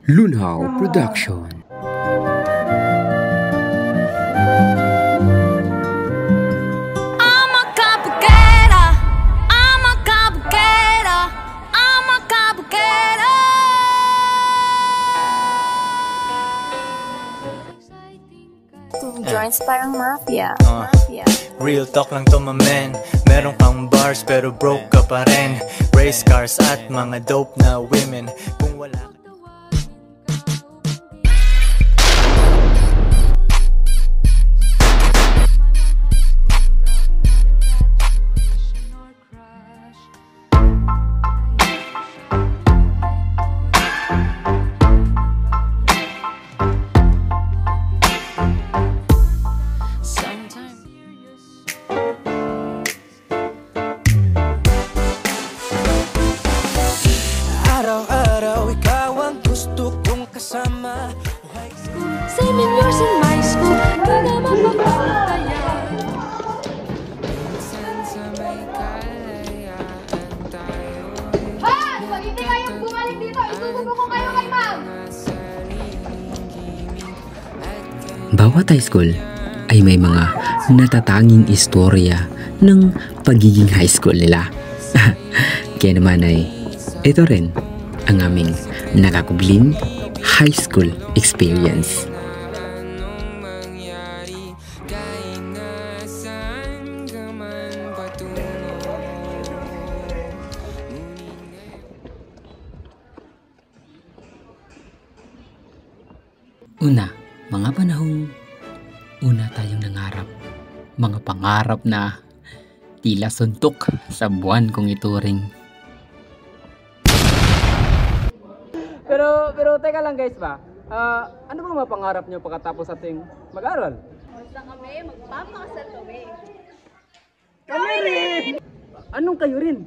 Lunhaw Production. Joints parang mafia. Real talk lang to my man. Meron kang bars pero broke ka pa rin. Race cars at mga dope na women. Kung wala ka araw-araw, ikaw ang gusto kong kasama. 7 years in my school, di na mapapatayan. Hoy! Pag hindi kayo bumalik dito, isusubo ko kayo kay ma'am! Bawat high school ay may mga natatanging istorya ng pagiging high school nila. Kaya naman ay ito rin ang aming nakakubling high school experience. Una, mga panahong una tayong nangarap. Mga pangarap na tila suntok sa buwan kong ituring. Pero teka lang guys ba? Ano bang mga pangarap nyo pagkatapos ating mag-aral? Basta kami, magpapakasal kami. Kami rin! Anong kayo rin?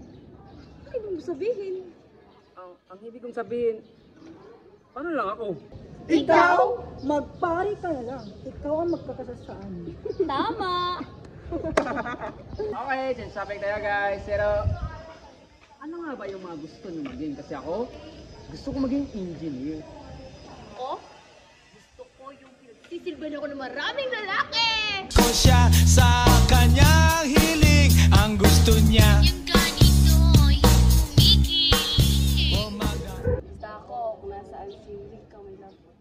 Ano ibig mo sabihin? Ang ibig kong sabihin, ano lang ako? Ikaw, magpari ka na lang. Ikaw ang magkakasasaan. Tama! Okay, change topic tayo guys. Pero, ano nga ba yung mga gusto nyo maging? Kasi ako, gusto ko maging engineer. Ako? Gusto ko yung pinagsisilban ako ng maraming lalaki! ko siya sa kanyang hiling. Ang gusto niya Yung ganito, yung umigi. Basta ako, kung nasaan si Rick ka, may love ko.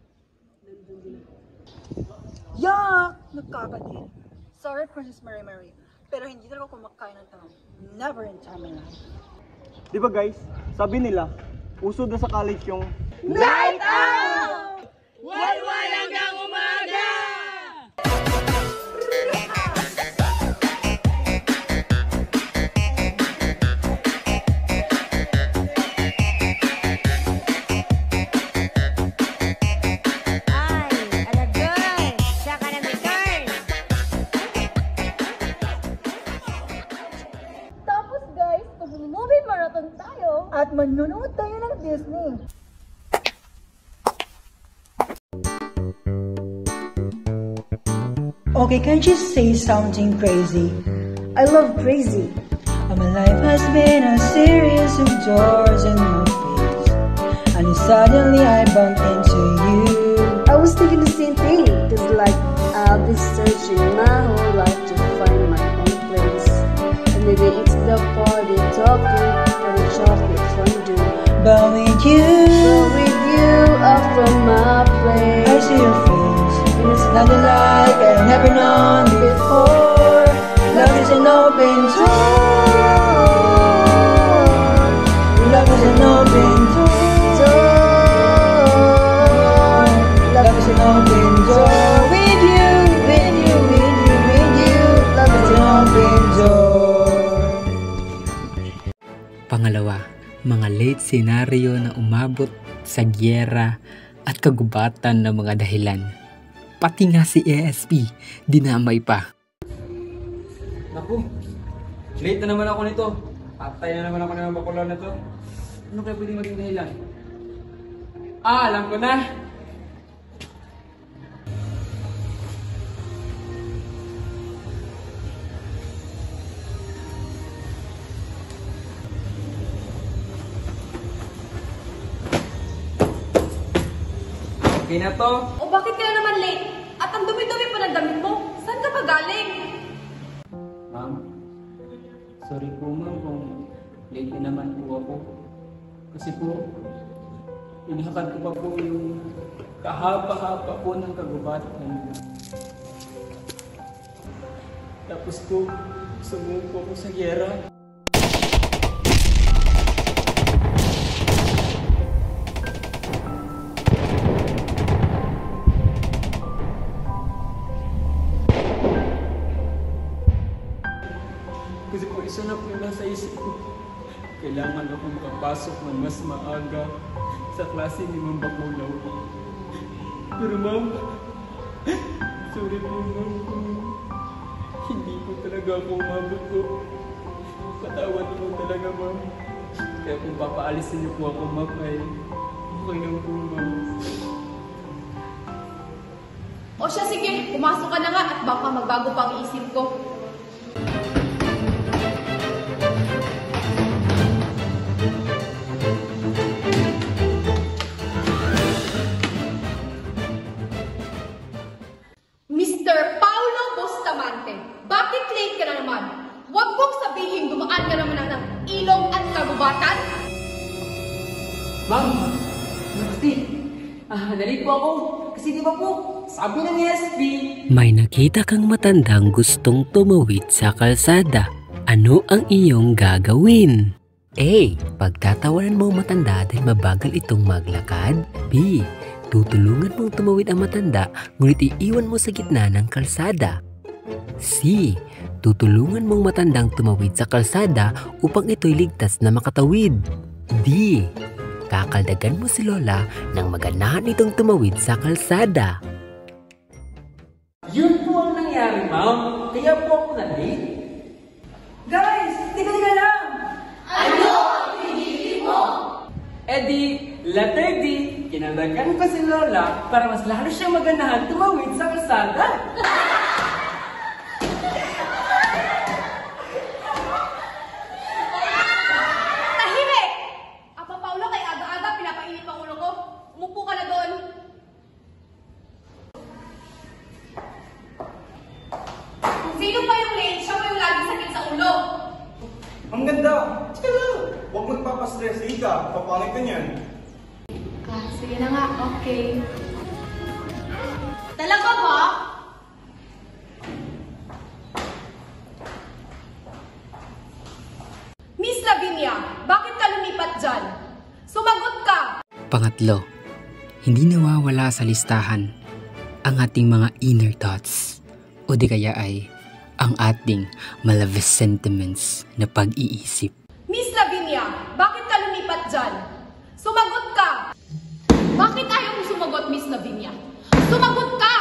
Nandun din ako. Yak! Nagkakadil. Sorry, Princess Mary. Pero hindi talaga kumakain ng tao. Never in time in life. Di ba guys, sabi nila, uso na sa college yung Night out! Walwal hanggang umaga! Tapos guys, mag-movie marathon tayo. At manunood tayo ng Disney. Okay, can't you say something crazy? I love crazy. My life has been a series of doors in my face. And then suddenly I bumped into you. I was thinking the same thing, cause like I've been searching my whole life to find my own place. And maybe it's the party talking or the chocolate fondue. But with you, But with you up from my place, I see your face. and it's Nothing like I've never known before. Love is an open door. Love is an open door. Love is an open door. With you, with you, with you, with you. Love is an open door. Pangalawa, mga late scenario na umabot sa gyera at kagubatan ng mga dahilan. Pati nga si ASP, dinamay pa. Naku, late na naman ako nito. Patay na naman ako ng bakulan na to. Ano kaya pwedeng maging dahilan? Alam ko na! Okay na to. O bakit ka na naman late? At ang dumi-dumi pa ng damit mo. Saan ka pa galing? Ma'am, sorry po ma'am kung late na naman po ako. Kasi po, inihakad ko pa po yung kahaba-haba po ng kagubatan. Tapos po, sumuko po ako sa giyera. Kasi po isa na po yung nasa isip ko. Kailangan ako makapasok ng mas maaga sa klase ni Ma'am Bakulaw. Pero ma'am, sorry po ma'am kung hindi po talaga ako umabot po. Patawad po talaga ma'am. Kaya kung papaalisin niyo po ako ma'am ay okay lang po ma'am. O siya, sige, pumasok ka na nga at baka magbago pa ang isip ko. Mr. Paulo Bustamante, bakit late ka na naman? Huwag kong sabihin dumaan ka naman ng ilong at kagubatan. Ma'am, namaste. Nalate po ako. Kasi di ba po, sabi ng SB. May nakita kang matandang gustong tumawid sa kalsada. Ano ang iyong gagawin? A. Pagtatawanan mo ang matanda dahil mabagal itong maglakad. B. Tutulungan mong tumawid ang matanda ngunit iiwan mo sa gitna ng kalsada. C. Tutulungan mong matandang tumawid sa kalsada upang ito'y ligtas na makatawid. D. Kakaldagan mo si Lola nang maganahan itong tumawid sa kalsada. Yun po ang nangyari, ma'am. Kaya po ako na-late. Guys, tika lang! Ano ang pinili mo? Eh di, letter D, kinaldagan ko si Lola para mas lalo siyang maganahan tumawid sa kalsada. Tahimik! Apa Paulo, kay aga-aga pinapainit ang ulo ko. Umupo ka na doon. Kung sino pa yung late, siya pa yung lagi sakit sa ulo. Ang ganda! Sige lang! Huwag magpapastress, Ika. Papangit ka niyan. Sige na nga, okay. Talaga ba? Miss Lavinia, bakit ka lumipat dyan? Sumagot ka! Pangatlo, hindi nawawala sa listahan ang ating mga inner thoughts o di kaya ay ang ating malevolent sentiments na pag-iisip. Miss Lavinia, bakit ka lumipat dyan? Sumagot ka! Bakit ayaw mo sumagot, Miss Lavinia? Sumagot ka!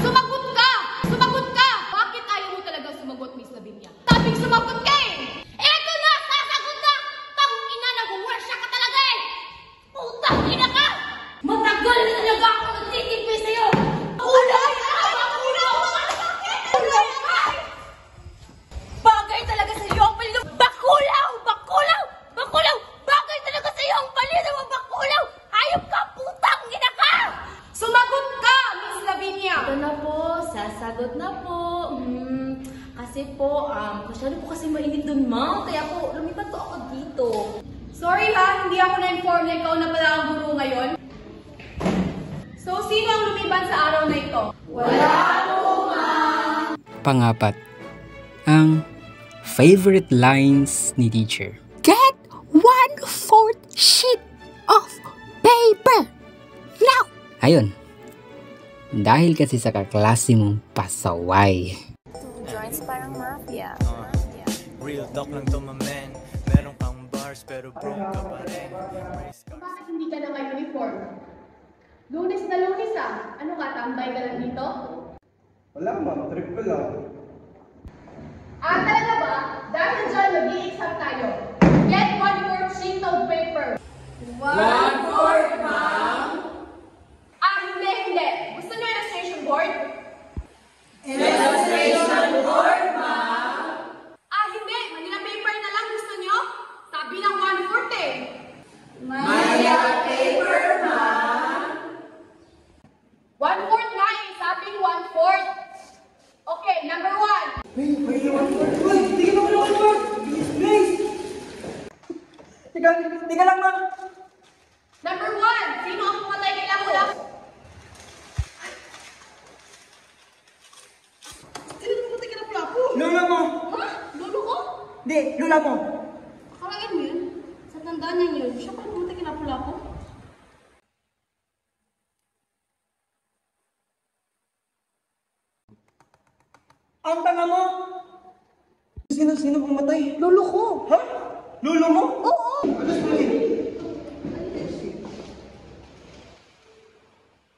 Sumagot ka! Sumagot ka! Bakit ayaw mo talaga sumagot, Miss Lavinia? Sabing sumagot ka eh! Eto na! Sasagot na! Tangong ina, nag-worship ka talaga eh! Putang ina ka! Matagal na talaga ako nagtitimpi sa'yo! Kulay! Bagay talaga sa'yo ang palito! Bakulaw! Bakulaw! Bakulaw! Bagay talaga sa'yo ang palito! Bakulaw! Ayop ka! Putang ina ka! Sumagot ka, Miss Lavinia! Ito na po, sasagot na po. Kasi po, masyado po kasi mainit dun, ma'am. Kaya po, lumipat po ako dito. Sorry ha, hindi ako na-inform na ikaw na pala ang guru ngayon. So, sino ang lumiban sa araw na ito? Wala po, ma'am! Pangapat, ang favorite lines ni teacher. Get 1/4 sheet of paper now! Ayun, dahil kasi sa kaklase mong pasaway. Joints parang mafia. Real talk lang to my man. Meron kang bars pero broke ka pa rin. Bakit hindi ka naka-uniform? Lunes na lunes ah. Ano ka, tambay ka lang dito? Wala ma'am, trip ko lang. Ah, talaga ba? Dahil dyan, mag-i-exam tayo. Get 1/4 sheet of paper. 1/4, ma'am! Ah, hindi. Gusto niyo illustration board? Illustration board, ma'am! Ah, hindi. Manila paper na lang gusto niyo? Sabi ng 1/4 eh. Maya paper, ma'am! Sige, lula mo. Karagin mo yun? Sa tandaan niya yun, siya pa pumunta kinapula ko. Ang tanga mo! Sino pumatay? Lolo ko! Ha? Lulo mo? Oo!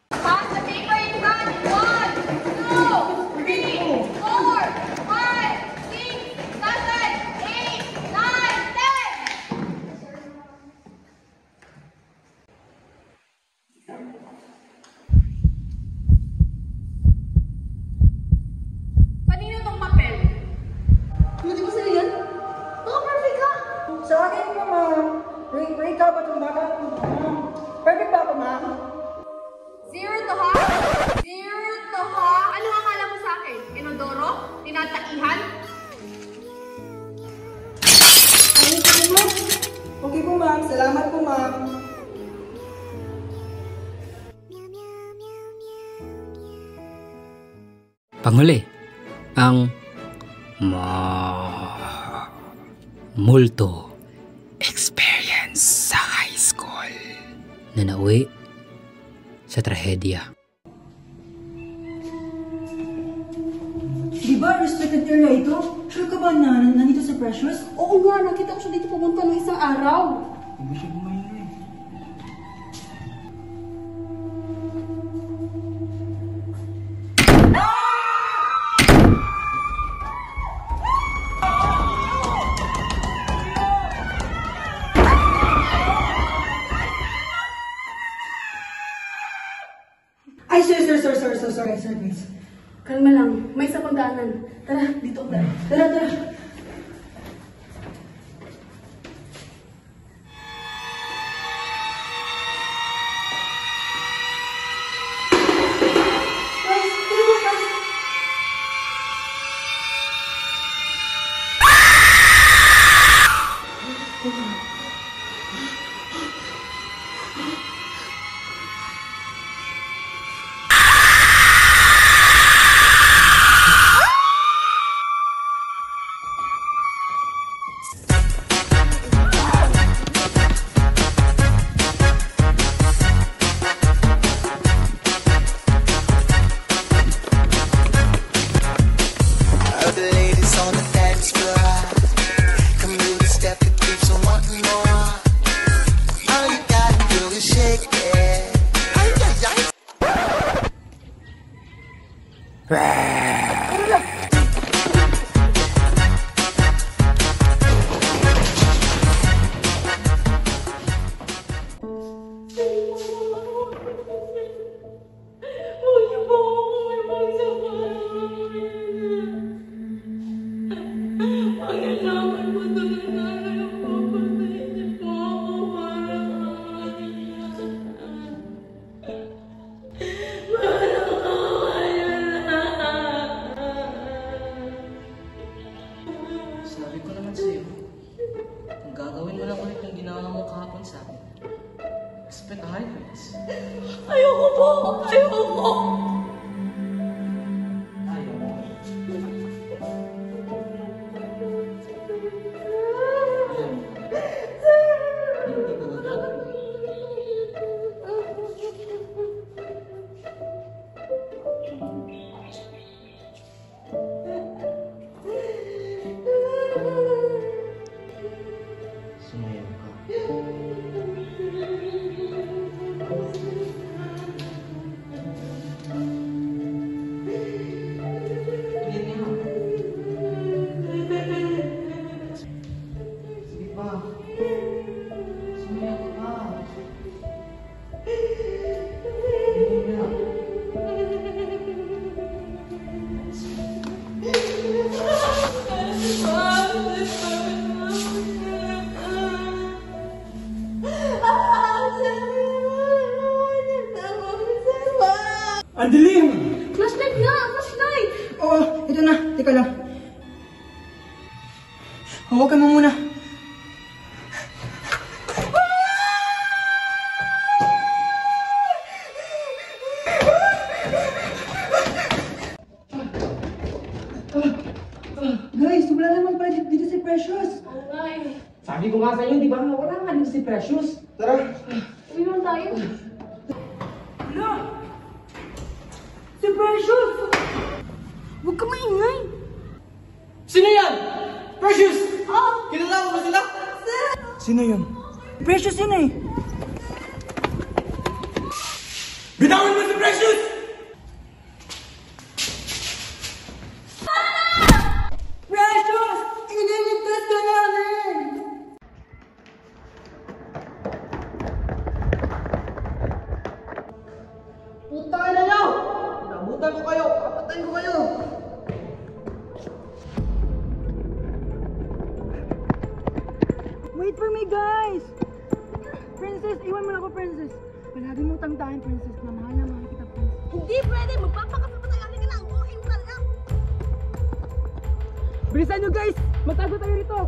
Pass the paper in front. 1, 2, 3, 4, 5, 6, 7, 8, 9, 10. Kanino tong papel? Hindi ko sa'yo yan? Baka perfect ka! Sa akin po, ma'am. Ray ka ba itong baka? Perfect ba ako, ma'am? 0 to ha? 0 to ha? Ano akala mo sa akin? Inodoro? Tinataihan? Okay po, ma'am. Salamat po, ma'am. Panghuli, ang multo experience sa high school na nauwi sa trahedya. Di ba restricted area ito? Sure ka ba na nandito si Precious? Oo nga, nakita ko siya dito pumunta ng isang araw. Hindi siya bumayin eh. Ay, sorry, please. Kalma lang, may isa pang daanan. Tara, dito ako. Tara. All the ladies on the dance floor, come do the step that keeps on wanting more. All you gotta do is shake it. Sabi ko naman sa'yo, kung gagawin mo lang ulit yung ginawa mo kahapon sa akin, expect high grades. Ayoko po! Ayoko! Ayaw mo. Hindi ko na sumayaw ka. Hindi nga. Sige pa. Sumayaw ka pa. Hindi nga. Ang dilim! Flashlight nga! Flashlight! Oo, ito na. Teka lang. Hawakan mo muna. Guys, wala naman pala dito si Precious. Sabi ko nga sa'yo, di ba? Wala nga din si Precious. Tara! Uwi naman tayo. Hala! Si Precious! Huwag ka maingay! Sino yan? Precious! Kilala mo ba sila? Sino yun? Precious yun eh! Bitawan mo si Precious! Precious! Iniligtas ka namin! Putang ina nyo! Nabutan ko kayo! Papatayin ko kayo! Wait for me, guys! Princess, iwan mo na ako, Princess. Palagi mo tangtahin, Princess, na mahal kita, Princess. Hindi pwede. Magpapakasal pa tayo. Halika na. Okay mo talaga. Bilisan nyo, guys! Magtago tayo rito!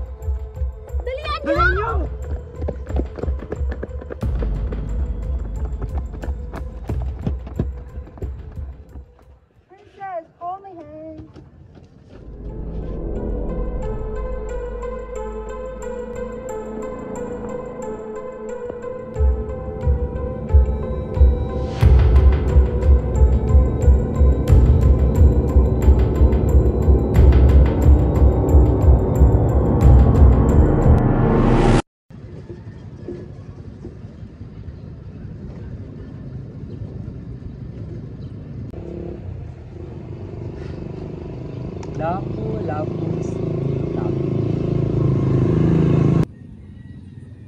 Dalian nyo! Dalian nyo! Princess, hold my hand.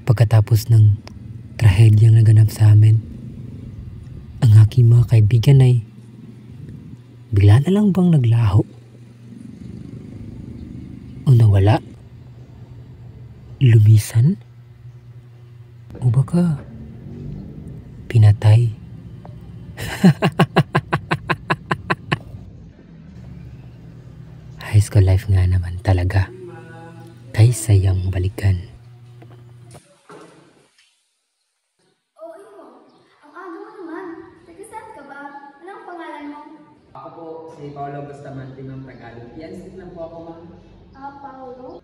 Pagkatapos ng trahedyang naganap sa amin, ang aking mga kaibigan ay bigla na lang bang naglaho o nawala, lumisan, o baka pinatay. High school life nga naman talaga, kay sayang balikan. Ang aga mo naman. Taga-saan ka ba? Anong pangalan mo? Ako po, si Paolo Bustamante, ma'am, Tagalog. Yan, lang po ako, ma'am. Paolo?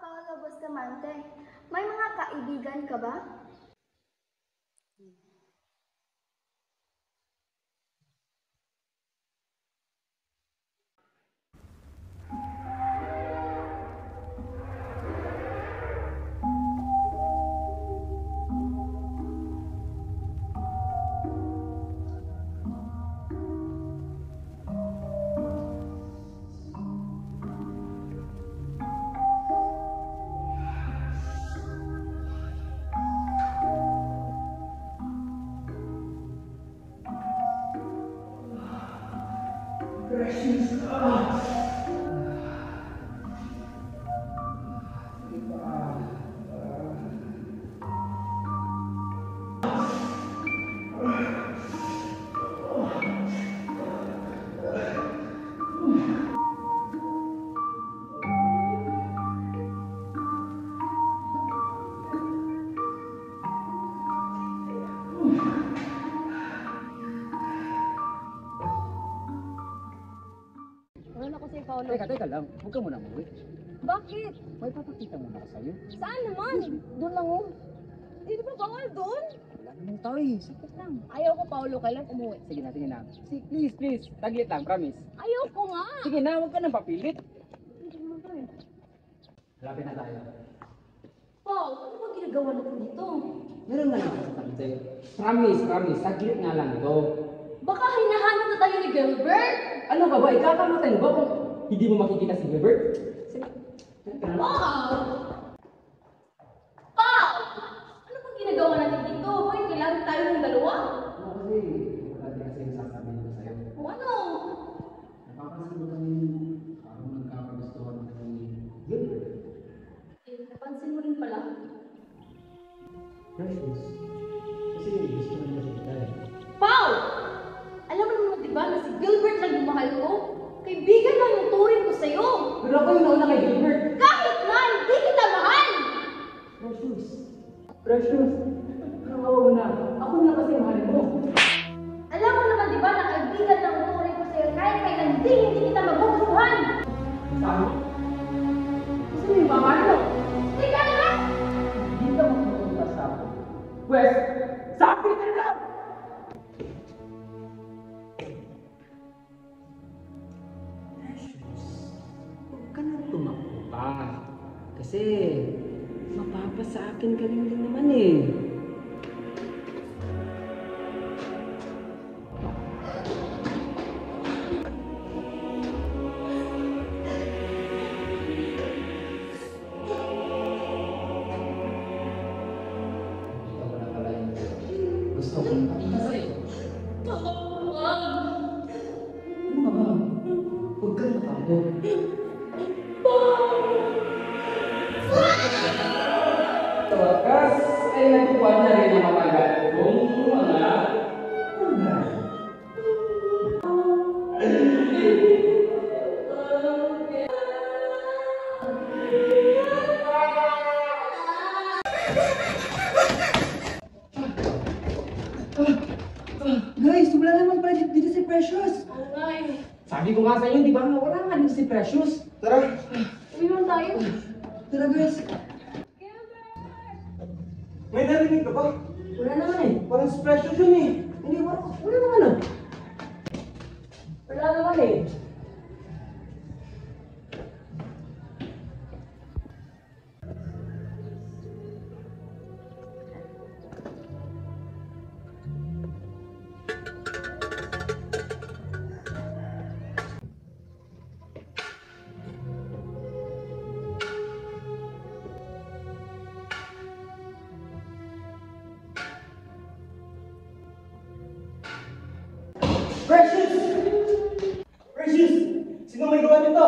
Paolo Bustamante. May mga kaibigan ka ba? Wala ko sa'yo, Paolo. Teka lang. Huwag ka muna umuwi. Bakit? May papakita muna ako sa'yo. Saan naman? Doon lang oh. Dito ba bawal doon? Wala naman tao eh. Sakit lang. Ayaw ko, Paolo. Kailan umuwi? Sige na, sige na. Please. Taglit lang, promise. Ayaw ko nga. Sige na, huwag ka nang papilit. Malapit na tayo. Paul, ano ba ginagawa natin dito? Meron na lang ako sasabi sa'yo. Promise. Taglit nga lang ito. Baka hinahanap na tayo ni Gilbert? Ano ka ba? Ikakamatay mo ba kung hindi mo makikita si Gilbert? Sige. Paul! Paul! Ano ba ginagawa natin dito? Bakit kailangan tayo ng dalawa? Kasi wala din kasi yung sasabihin ko sa'yo. O ano? Napapansin mo kami parang nagkakagustuhan kami ni Gilbert. Napansin mo rin pala. Precious. Kasi gusto na niya siya dahil. Paul! Alam mo naman diba na si Gilbert lang yung mahal ko? Kaibigan lang yung turing ko sa'yo. Pero ako yung nauna kay Gilbert. Kahit na, hindi kita mahal! Precious. Kawawa mo na. Ako na kasi mahal mo. Alam mo naman diba na kaibigan lang yung turing ko sa'yo kahit kailan hindi kita magugustuhan. Sabi? Sino yung mama nyo? Teka na! Hindi ka magpupunta sa akin. Pwes, sabi ka lang! Huwag ka na tumakbo pa. Kasi, mapapasa akin ka rin naman eh. Gusto ko na pakita sa'yo. Ano ka ba? Huwag ka matakbo. Sa wakas ay nagkuhan na rin ang matagal kong mga pagay. Guys, wala naman pala dito si Precious. Oo nga eh. Sabi ko nga sa inyo, di ba? Wala nga dito si Precious. Tara! Uwi naman tayo. Tara guys. May narinig ka ba? Wala naman eh. Parang si Precious yun eh. Hindi, wala naman ah. Wala naman eh. Precious! Precious! Sino may gawa nito?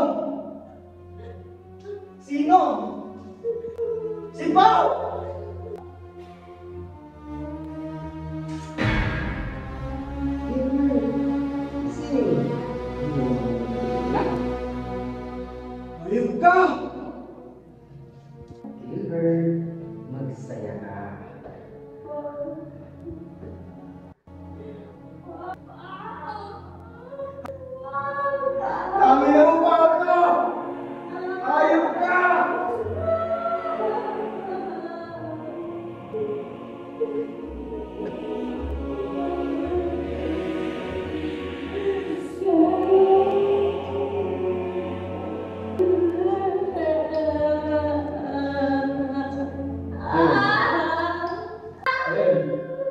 Sino? Si Pao! Ayun ka! Gilbert, magsaya ka. Dami na mo pa ito! Ayun ka!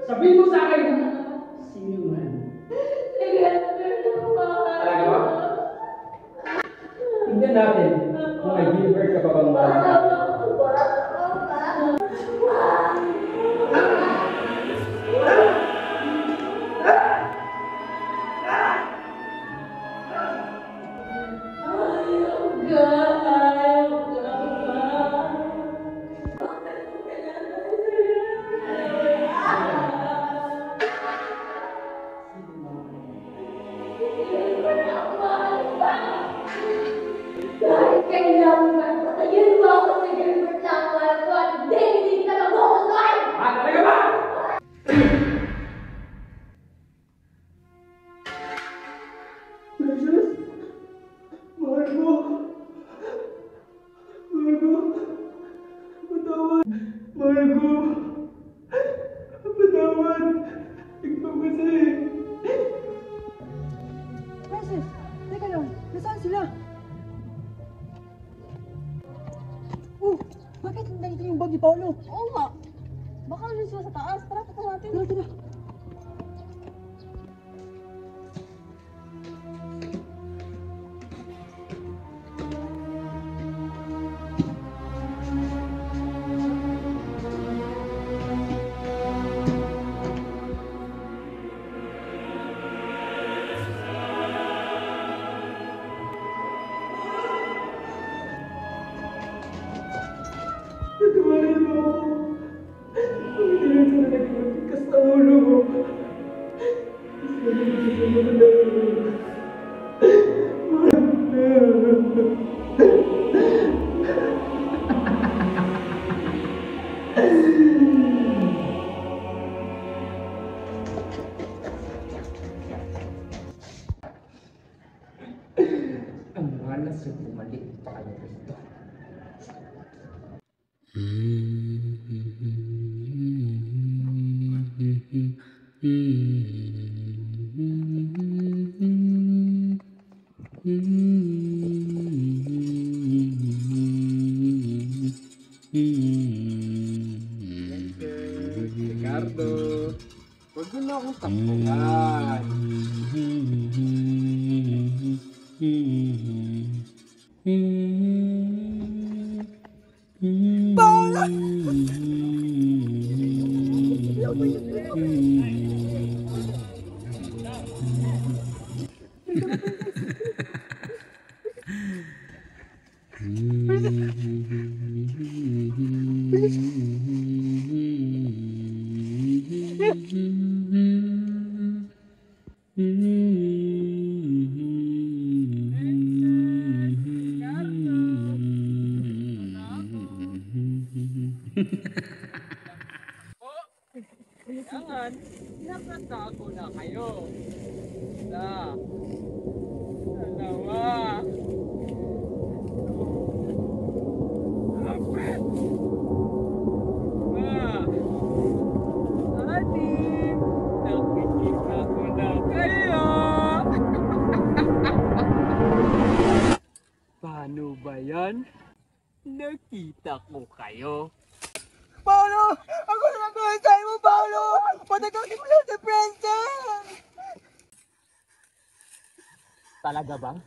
Sabihin mo sa akin sino man. Talaga ba? Tignan natin kung may Gilbert ka pa bang mahal. Kahit kailangan, patayin mo ako sa Gilbert lang ang mahal ko at hindi kita mabuhusan! Ah, talaga ba? Precious! Mahal ko! Mahal ko! Patawad! Mahal ko! Patawad! Ikaw kasi! Princess, teka lang. Nasaan sila? Oh, bakit nandito yung bag ni Paolo? Oo nga. Baka ano sila sa taas. Tara, punta natin. Tara, tara. Patawarin mo ako! Kung hindi lang sana nagpapagkas ang ulo mo! Ricardo, huwag mo na akong takbuhan. Kailangan, nakatako na kayo. Isa, dalawa, apat, lima, anim, nakikita ko na kayo. Paano ba yan? Nakita ko kayo. Paolo! Ako naman sa'yo mo, Paolo! Patagawin mo lang sa princess! Talaga ba?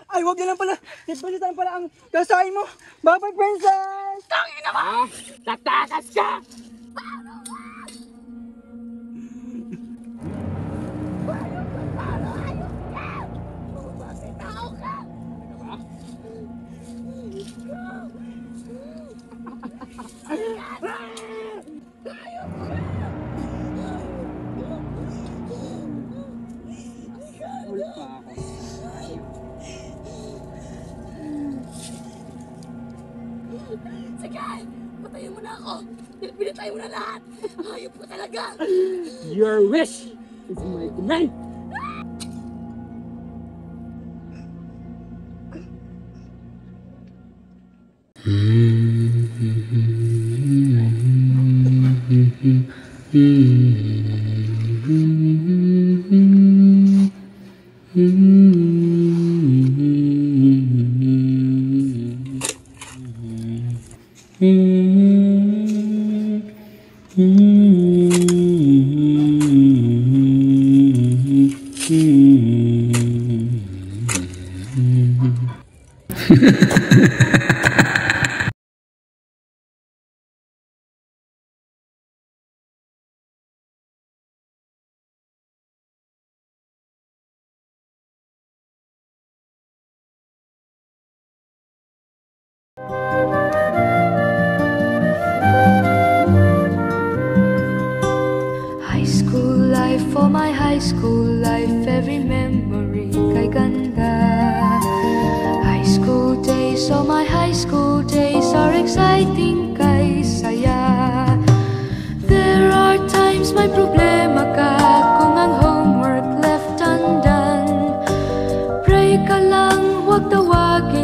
Ay, wag na lang pala! Nagpalitan pala ang kasahin mo! Bye-bye, princess! Tangin na ba? Tatakas ka! Sige! Patayin mo na ako! Pinatay mo na lahat! Hayop ko talaga! Your wish is my command! High school life, for my high school life, every memory kay ganda. High school days, oh my high school days are exciting kay saya. There are times may problema ka kung ang homework left undone. Pray ka lang, huwag tawagin